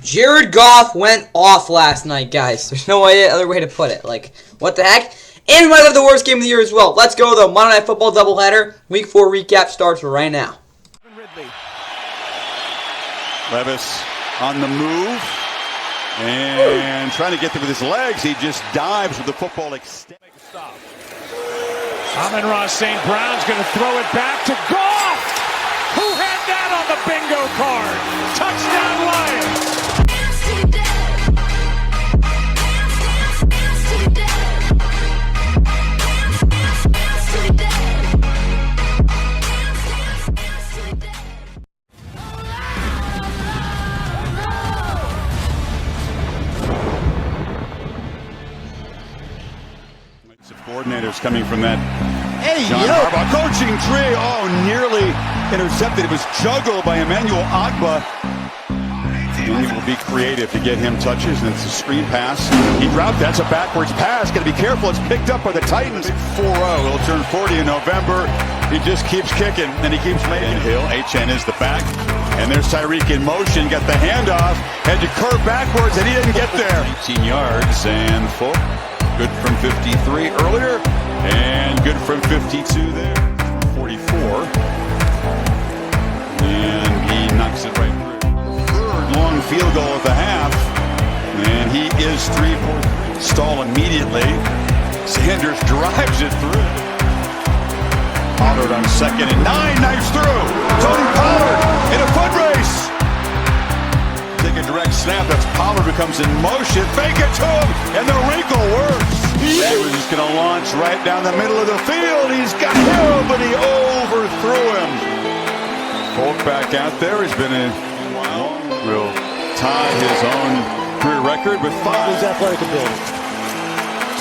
Jared Goff went off last night, guys. There's no other way to put it. Like, what the heck? And we might have the worst game of the year as well. Let's go, though. Monday Night Football doubleheader. Week 4 recap starts right now. Levis on the move. And trying to get there with his legs. He just dives with the football extended. Amon-Ra St. Brown's going to throw it back to Goff. Who had that on the bingo card? Touchdown Lions. Coordinators coming from that John Harbaugh coaching tree. Oh, nearly intercepted. It was juggled by Emmanuel Agba. And he will be creative to get him touches, and it's a screen pass. He dropped. That's a backwards pass. Got to be careful. It's picked up by the Titans. 4-0. He'll turn 40 in November. He just keeps kicking, and he keeps making. Hill. HN is the back. And there's Tyreek in motion. Got the handoff. Had to curve backwards, and he didn't get there. 18 yards, and full. Good from 53 earlier, and good from 52 there. 44. And he knocks it right through. Third long field goal of the half, and he is 3-4. Stall immediately. Sanders drives it through. Pollard on 2nd and 9, knifes through. Tony Pollard in a foot race. Take a direct snap. That's Pollard who comes in motion. Fake it to him, and the wrinkle works. Sanders is going to launch right down the middle of the field. He's got him, but he overthrew him. Folk back out there has been a while. Will tie his own career record with 5. His athletic ability.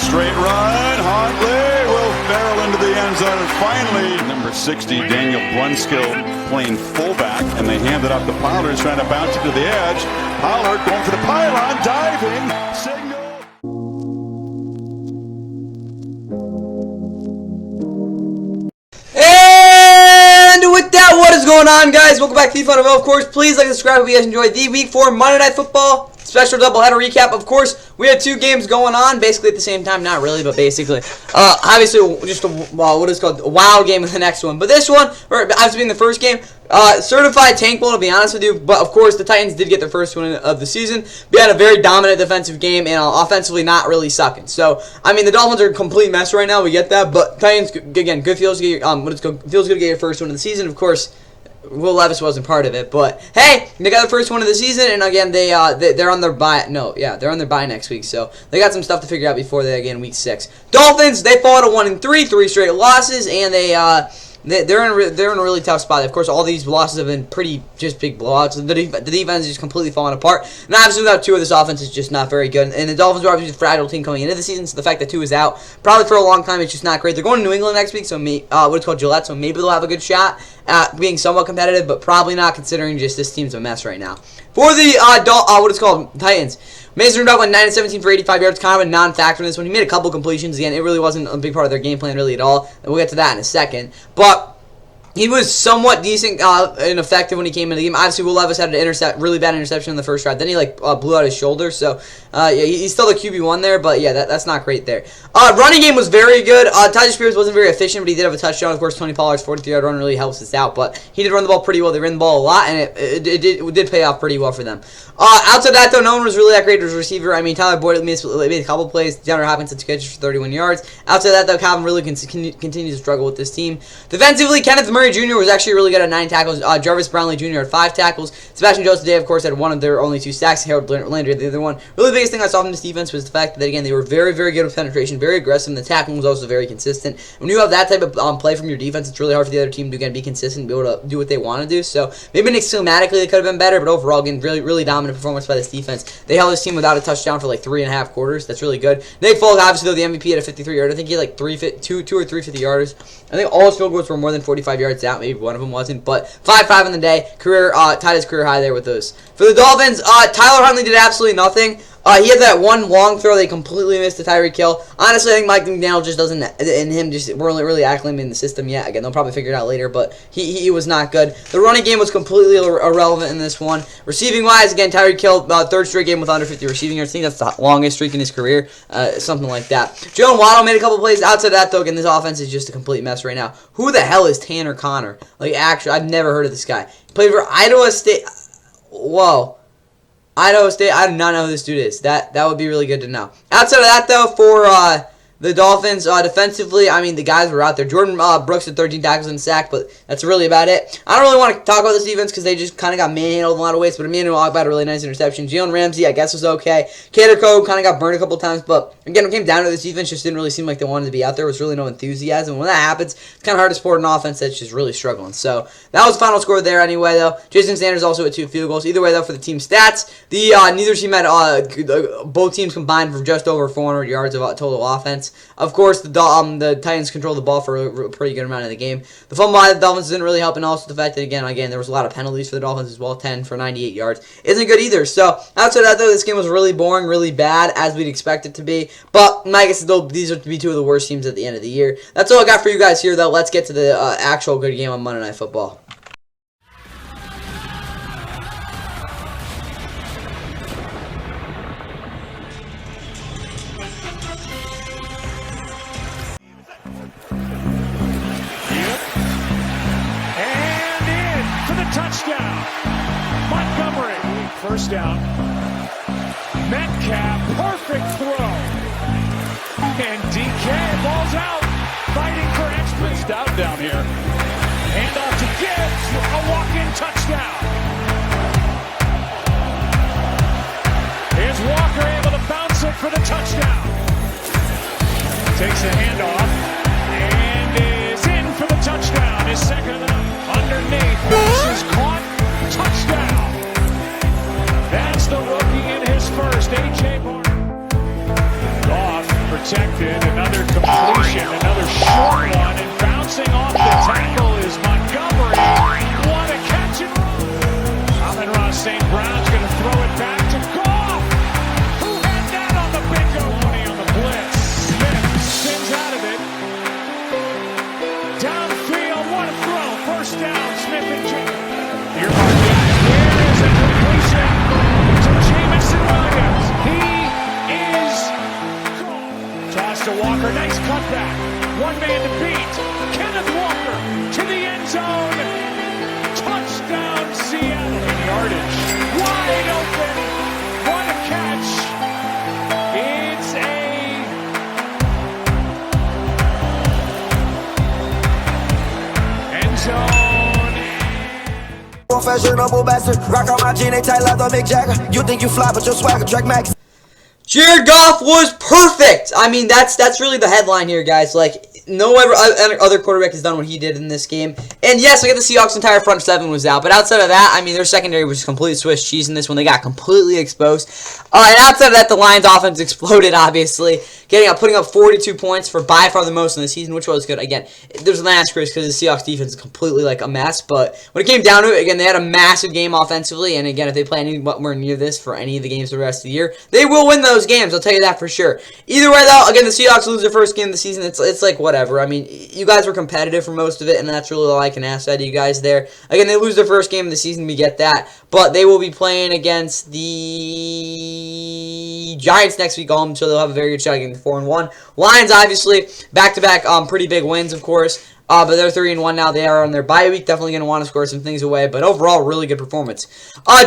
Straight run. Huntley will barrel into the end zone. And finally, number 60, Daniel Brunskill, playing fullback. And they hand it off to Pollard, trying to bounce it to the edge. Pollard going for the pylon, diving. Signal. And with that, what is going on, guys? Welcome back to the Fun of Of course. Please like and subscribe if you guys enjoyed the Week 4 Monday Night Football special doubleheader recap. Of course, we had 2 games going on basically at the same time. Not really, but basically. Obviously, just what is called a wow game in the next one. But this one, or obviously being the first game, certified tank bowl, to be honest with you. But of course, the Titans did get their first win of the season. We had a very dominant defensive game and offensively not really sucking. So, I mean, the Dolphins are a complete mess right now. We get that. But Titans, again, good feels good. Feels good to get your first win of the season. Of course, Will Levis wasn't part of it, but hey, they got the first one of the season, and again, they're on their bye. No, yeah, they're on their bye next week, so they got some stuff to figure out before they again Week 6. Dolphins, they fall to 1-3, 3 straight losses, and they're in a really tough spot. Of course, all these losses have been pretty just big blowouts. The defense is just completely falling apart, and obviously without Tua, this offense is just not very good. And the Dolphins are obviously a fragile team coming into the season, so the fact that Tua is out probably for a long time is just not great. They're going to New England next week, so what's called Gillette, so maybe they'll have a good shot at being somewhat competitive, but probably not considering just this team's a mess right now. For the Titans, Mason Rudolph went 9-17 for 85 yards, kind of a non-factor in this one. He made a couple completions. Again, it really wasn't a big part of their game plan really at all, and we'll get to that in a second. But he was somewhat decent and effective when he came into the game. Obviously, Will Levis had an really bad interception in the first drive. Then he blew out his shoulder. So yeah, he's still the QB1 there, but yeah, that's not great there. Running game was very good. Tyler Spears wasn't very efficient, but he did have a touchdown. Of course, Tony Pollard's 43-yard run really helps us out, but he did run the ball pretty well. They ran the ball a lot, and it did pay off pretty well for them. Outside that, though, no one was really that great as a receiver. I mean, Tyler Boyd made a couple plays. DeAndre Hopkins had 2 catches for 31 yards. Outside that, though, Calvin really continues to struggle with this team. Defensively, Kenneth Murray Jr. was actually really good at 9 tackles. Jarvis Brownlee Jr. had 5 tackles. Sebastian Joseph Day, of course, had one of their only 2 sacks. Harold Landry had the other one. Really, the biggest thing I saw from this defense was the fact that, again, they were very, very good with penetration, very aggressive, and the tackling was also very consistent. When you have that type of play from your defense, it's really hard for the other team to, again, be consistent and be able to do what they want to do. So maybe schematically they could have been better, but overall, again, really, really dominant performance by this defense. They held this team without a touchdown for like 3.5 quarters. That's really good. Nick Foles, obviously, though, the MVP at a 53-yard. I think he had like 2 or 3 50-yarders. I think all his field goals were more than 45 yards out. Maybe one of them wasn't, but 5-5 in the day. Tied his career high there with those. For the Dolphins, Tyler Huntley did absolutely nothing. He had that one long throw they completely missed to Tyreek Hill. Honestly, I think Mike McDaniel just doesn't, and him just weren't really acclimated in the system yet. Again, they'll probably figure it out later, but he was not good. The running game was completely irrelevant in this one. Receiving-wise, again, Tyreek Hill, third straight game with under 50 receiving yards. I think that's the longest streak in his career, something like that. Jalen Waddle made a couple plays. Outside of that, though, again, this offense is just a complete mess right now. Who the hell is Tanner Connor? Like, actually, I've never heard of this guy. He played for Idaho State. Whoa. Idaho State, I do not know who this dude is. That would be really good to know. Outside of that, though, for the Dolphins, defensively, I mean, the guys were out there. Jordan Brooks had 13 tackles and a sack, but that's really about it. I don't really want to talk about this defense because they just kind of got manhandled in a lot of ways, but Emmanuel Ogbah had a really nice interception. Jalen Ramsey, I guess, was okay. Kader Cole kind of got burned a couple times, but again, it came down to this defense just didn't really seem like they wanted to be out there. There was really no enthusiasm. When that happens, it's kind of hard to support an offense that's just really struggling. So that was the final score there anyway, though. Jason Sanders also had 2 field goals. Either way, though, for the team stats, neither team had both teams combined for just over 400 yards of total offense. Of course, the Titans controlled the ball for a pretty good amount of the game. The fumble by the Dolphins didn't really help, and also the fact that, again, there was a lot of penalties for the Dolphins as well. 10 for 98 yards isn't good either. So outside of that, though, this game was really boring, really bad, as we'd expect it to be. But I guess these are to be 2 of the worst teams at the end of the year. That's all I got for you guys here, though. Let's get to the actual good game on Monday Night Football. Touchdown. Montgomery. First down. Metcalf. Perfect throw. And DK. Ball's out. Fighting for extras. Down here. Handoff to Gibbs. A walk-in touchdown. Here's Walker able to bounce it for the touchdown. Takes the handoff. And is in for the touchdown. His second underneath. This is caught. Touchdown. That's the rookie in his first. A.J. Barton. Goff protected. Another completion. Another short one. And bouncing off the tackle is Montgomery. What a catch and run. Amon-Ra St. Brown's going to throw it back to Goff. Who had that on the bingo money on the blitz? Smith spins out of it. Downfield. What a throw. First down. Smith and James. Here is a completion to Jamison Williams. He is gone. Toss to Walker. Nice cutback. One man to beat. Kenneth Walker to the end zone. Touchdown Seattle. In yardage. Wide open. What a catch. It's a end zone. Fashionable bastard, rock on my jean, they tight like the Mick Jagger. You think you fly, but your swagger track max. Jared Goff was perfect. I mean, that's really the headline here, guys. Like, no other quarterback has done what he did in this game. And yes, I get the Seahawks' entire front 7 was out. But outside of that, I mean, their secondary was complete Swiss cheese in this one. They got completely exposed. And outside of that, the Lions' offense exploded, obviously. Putting up 42 points for by far the most in the season, which was good. Again, there's an asterisk because the Seahawks defense is completely like a mess. But when it came down to it, again, they had a massive game offensively. And again, if they play anywhere near this for any of the games for the rest of the year, they will win those games. I'll tell you that for sure. Either way, though, again, the Seahawks lose their first game of the season. It's like whatever. I mean, you guys were competitive for most of it, and that's really all I can ask out of you guys there. Again, they lose their first game of the season. We get that. But they will be playing against the Giants next week home, so they'll have a very good shot against 4-1. Lions, obviously, back-to-back pretty big wins, of course. But they're 3-1 now. They are on their bye week. Definitely going to want to score some things away. But overall, really good performance.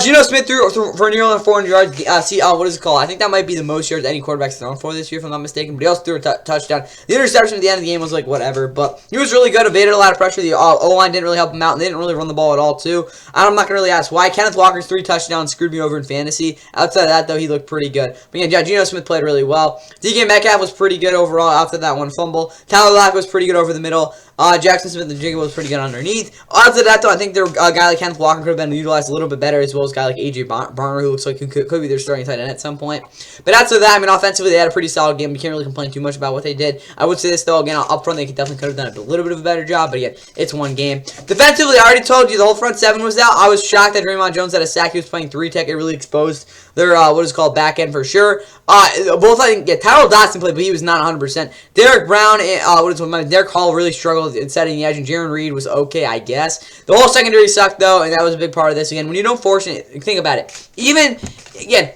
Geno Smith threw for nearly 400 yards. What is it called? I think that might be the most yards any quarterback's thrown for this year, if I'm not mistaken. But he also threw a touchdown. The interception at the end of the game was like whatever. But he was really good. Evaded a lot of pressure. The O-line didn't really help him out. And they didn't really run the ball at all, too. I'm not going to really ask why. Kenneth Walker's 3 touchdowns screwed me over in fantasy. Outside of that, though, he looked pretty good. But yeah, Geno Smith played really well. DK Metcalf was pretty good overall after that one fumble. Tyler Lockett was pretty good over the middle. Jackson Smith-Njigba was pretty good underneath. Odds of that, though, I think a guy like Kenneth Walker could have been utilized a little bit better, as well as a guy like A.J. Barner, who looks like he could be their starting tight end at some point. But outside of that, I mean, offensively, they had a pretty solid game. You can't really complain too much about what they did. I would say this, though, again, up front, they definitely could have done a little bit of a better job, but again, it's one game. Defensively, I already told you the whole front seven was out. I was shocked that Draymond Jones had a sack. He was playing 3-tech. It really exposed their, what is called back end for sure. Both, I think, Tyrell Dotson played, but he was not 100%. Derek Brown, Derek Hall really struggled in setting the edge, and Jaron Reed was okay, I guess. The whole secondary sucked, though, and that was a big part of this. Again, when you don't force it, think about it. Even, again,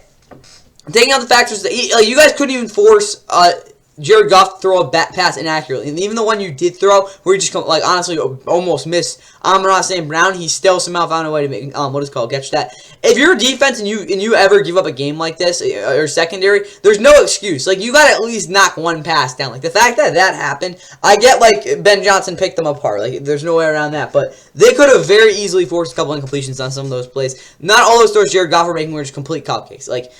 taking out the factors, that you guys couldn't even force Jared Goff to throw a pass inaccurately. And even the one you did throw, where you just, like, honestly almost missed Amon-Ra St. Brown, he still somehow found a way to make, catch that. If you're a defense and you ever give up a game like this, or secondary, there's no excuse. Like, you got to at least knock one pass down. Like, the fact that happened, I get, like, Ben Johnson picked them apart. Like, there's no way around that. But they could have very easily forced a couple incompletions on some of those plays. Not all those throws Jared Goff were making were just complete cupcakes. Like,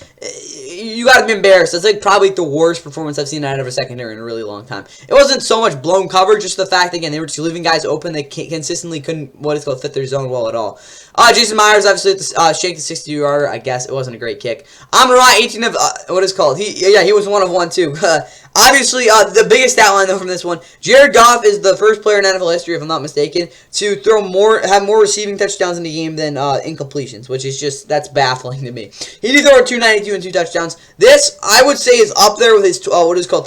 you got to be embarrassed. That's, like, probably the worst performance I've seen out of a secondary in a really long time. It wasn't so much blown coverage, just the fact, again, they were just leaving guys open. They consistently couldn't, fit their zone well at all. Jason Myers, obviously, shake the 62-yarder. I guess it wasn't a great kick. Amon-Ra, 18 of, he was 1 of 1, too. Obviously, the biggest stat line, though, from this one, Jared Goff is the first player in NFL history, if I'm not mistaken, to have more receiving touchdowns in the game than incompletions, which is just, that's baffling to me. He did throw 292 and 2 touchdowns. This, I would say, is up there with his,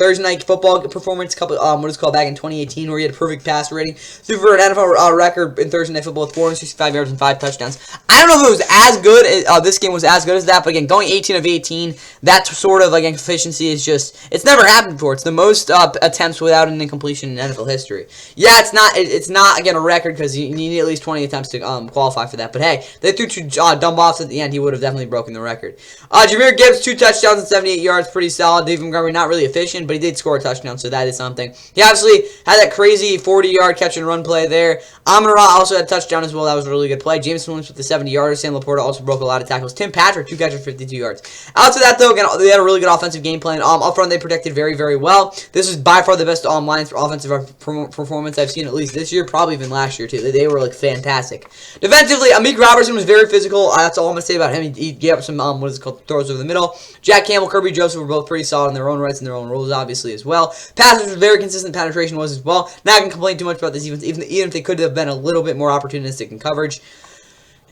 Thursday Night Football performance, back in 2018, where he had a perfect pass rating, threw for an NFL record in Thursday Night Football with 465 yards and 5 touchdowns. I don't know if it was as good, this game was as good as that, but again, going 18 of 18, that sort of, again, efficiency is just, it's never happened before. It's the most attempts without an incompletion in NFL history. Yeah, it's not again a record because you need at least 20 attempts to qualify for that. But hey, they threw 2 dump offs at the end. He would have definitely broken the record. Jahmyr Gibbs, 2 touchdowns and 78 yards, pretty solid. David Montgomery not really efficient, but he did score a touchdown, so that is something. He obviously had that crazy 40-yard catch and run play there. Amon-Ra also had a touchdown as well. That was a really good play. James Williams with the 70-yarder. Sam Laporta also broke a lot of tackles. Tim Patrick, 2 catches, 52 yards. Outside that, though, again, they had a really good offensive game plan. Up front, they protected very, very well. This is by far the best Lions offensive performance I've seen, at least this year, probably even last year, too. They were, like, fantastic. Defensively, Amik Robertson was very physical. That's all I'm going to say about him. He gave up some, throws over the middle. Jack Campbell, Kirby Joseph were both pretty solid in their own rights and their own roles, obviously, as well. Passes was very consistent. Penetration was as well. Not going to complain too much about this, even if they could have been a little bit more opportunistic in coverage.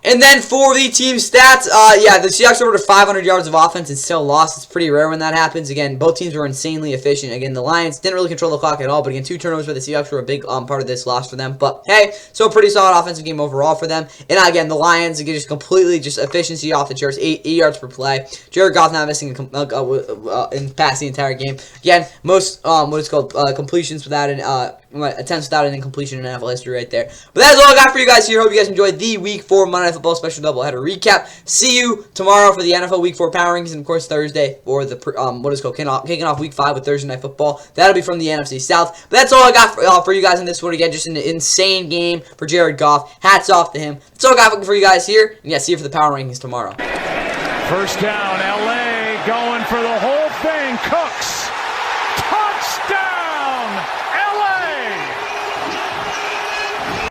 And then for the team stats, the Seahawks were over 500 yards of offense and still lost. It's pretty rare when that happens. Again, both teams were insanely efficient. Again, the Lions didn't really control the clock at all, but again, 2 turnovers by the Seahawks were a big part of this loss for them. But hey, so a pretty solid offensive game overall for them. And again, the Lions, again, just completely efficiency off the charts, 8 yards per play. Jared Goff not missing in pass the entire game. Again, most completions without an attempts without an incompletion in NFL history right there. But that's all I got for you guys here. Hope you guys enjoyed the Week 4 Monday Night Football special doubleheader recap. See you tomorrow for the NFL Week 4 Power Rankings, and of course Thursday for the kicking off Week 5 with Thursday Night Football. That'll be from the NFC South. But that's all I got for you guys in this one. Again, just an insane game for Jared Goff. Hats off to him. That's all I got for you guys here. And yeah, see you for the Power Rankings tomorrow. First down, LA going for the whole thing. Cooks.